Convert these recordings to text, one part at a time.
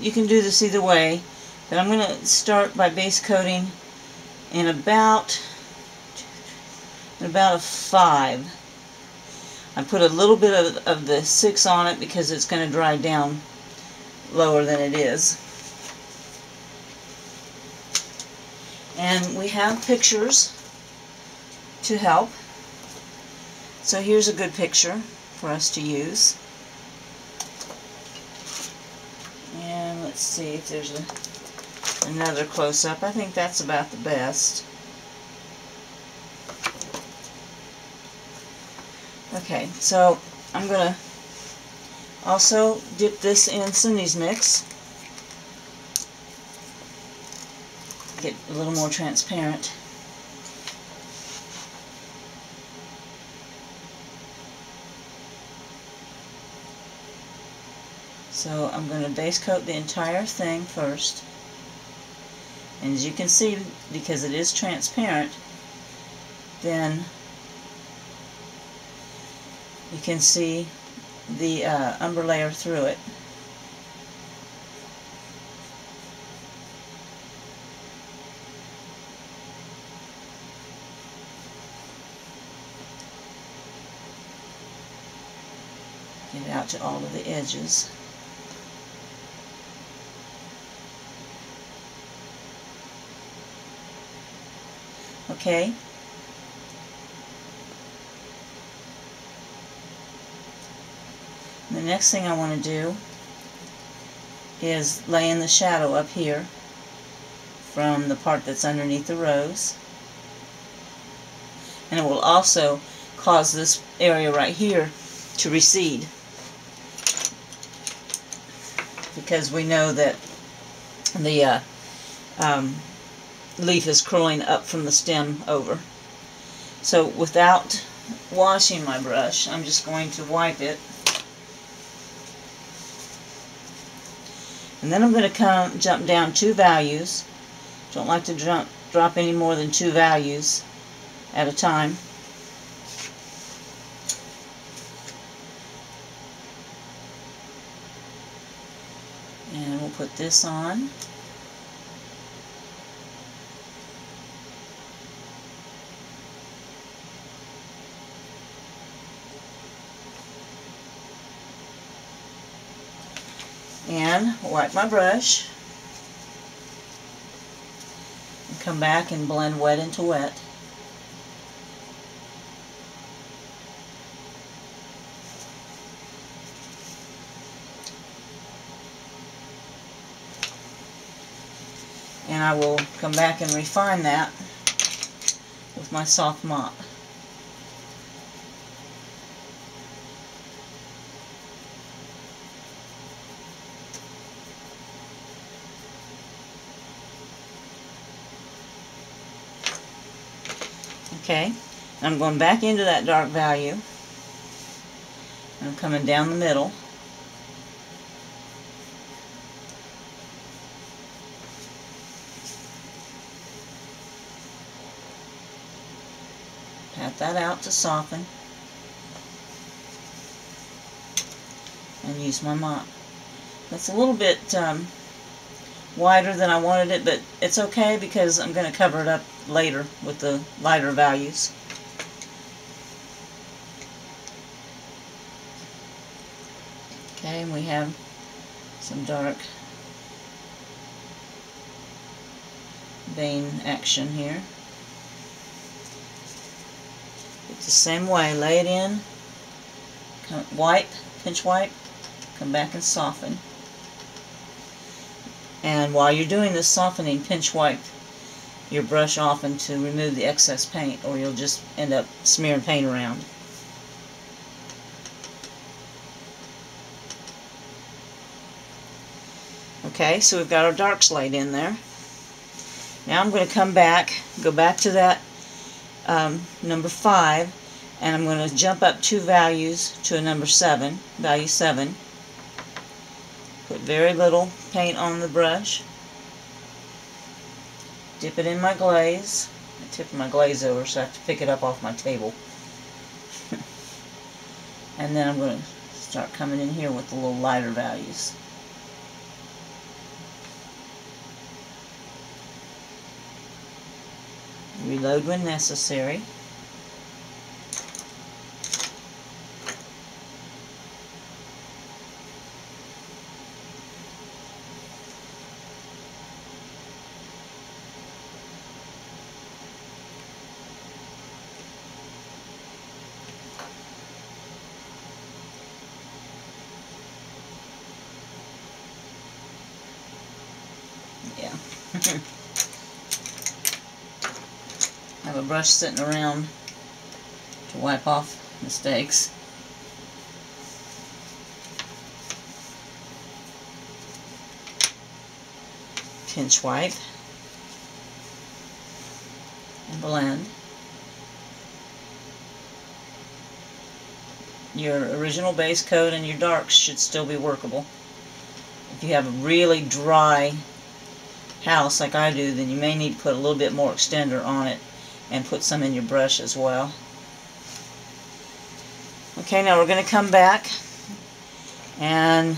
you can do this either way, but I'm going to start by base coating in about a 5. I put a little bit of the 6 on it because it's going to dry down lower than it is. And we have pictures to help. So here's a good picture for us to use. And let's see if there's another close-up. I think that's about the best. Okay, so I'm going to also dip this in Cindy's mix. Get a little more transparent. So I'm going to base coat the entire thing first. And as you can see, because it is transparent, then you can see the umber layer through it. Get it out to all of the edges. Okay. The next thing I want to do is lay in the shadow up here from the part that's underneath the rose. And it will also cause this area right here to recede, because we know that the leaf is curling up from the stem over. So without washing my brush, I'm just going to wipe it. And then I'm going to jump down 2 values. Don't like to drop any more than 2 values at a time. And we'll put this on. And wipe my brush and come back and blend wet into wet. And I will come back and refine that with my soft mop. Okay, I'm going back into that dark value. I'm coming down the middle. Pat that out to soften. And use my mop. That's a little bit wider than I wanted it, but it's okay because I'm going to cover it up later with the lighter values. Okay, and we have some dark vein action here. It's the same way, lay it in, wipe, pinch wipe, come back and soften. And while you're doing this softening, pinch wipe your brush often to remove the excess paint, or you'll just end up smearing paint around. Okay, so we've got our darks laid in there. Now I'm going to come back, go back to that number 5, and I'm going to jump up 2 values to a number 7, value 7. Put very little paint on the brush. Dip it in my glaze. I tipped my glaze over, so I have to pick it up off my table. And then I'm going to start coming in here with the little lighter values. Reload when necessary. Yeah. I have a brush sitting around to wipe off mistakes. Pinch wipe and blend. Your original base coat and your darks should still be workable. If you have a really dry house like I do, then you may need to put a little bit more extender on it and put some in your brush as well. Okay, now we're going to come back and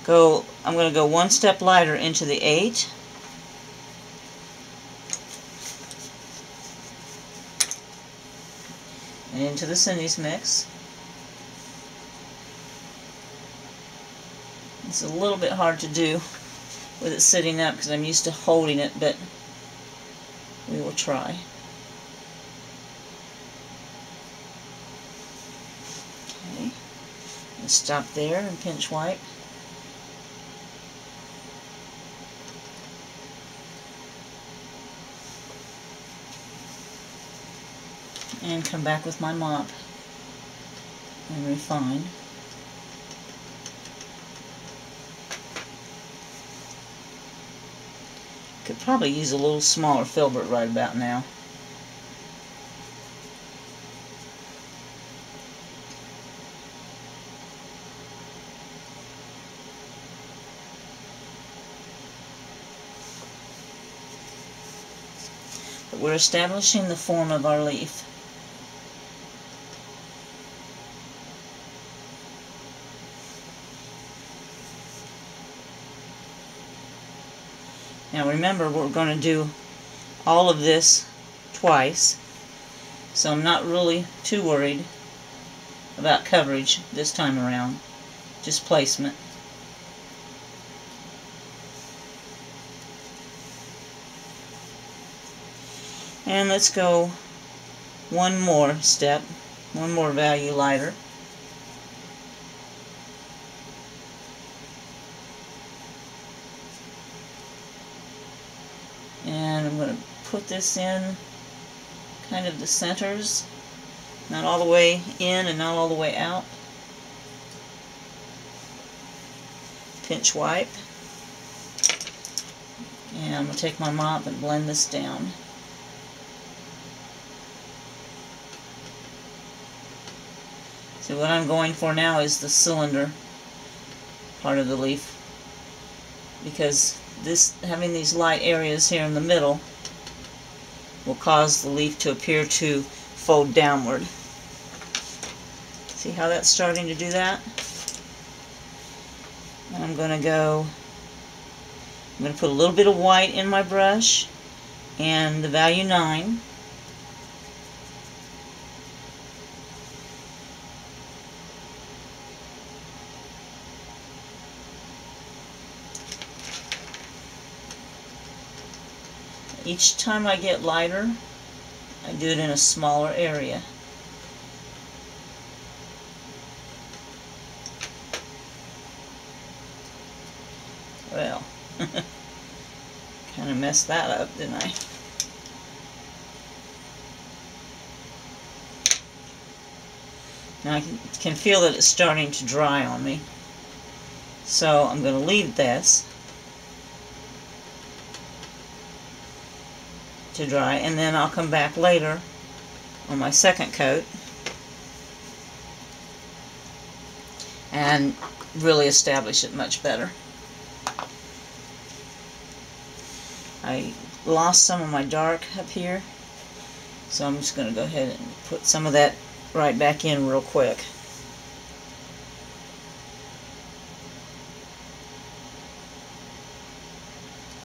I'm going to go one step lighter into the 8. And into the Cindy's mix. It's a little bit hard to do with it sitting up because I'm used to holding it, but we will try. Okay, and stop there and pinch wipe. And come back with my mop and refine. Could probably use a little smaller filbert right about now. But we're establishing the form of our leaf. Now remember, we're going to do all of this twice, so I'm not really too worried about coverage this time around, just placement. And let's go one more step, one more value lighter. And I'm going to put this in kind of the centers, not all the way in and not all the way out. Pinch wipe. And I'm going to take my mop and blend this down. So what I'm going for now is the cylinder part of the leaf, because having these light areas here in the middle will cause the leaf to appear to fold downward. See how that's starting to do that? And I'm going to put a little bit of white in my brush and the value 9. Each time I get lighter, I do it in a smaller area. Well, kind of messed that up, didn't I? Now I can feel that it's starting to dry on me. So I'm going to leave this to dry, and then I'll come back later on my second coat and really establish it much better. I lost some of my dark up here, so I'm just going to go ahead and put some of that right back in real quick.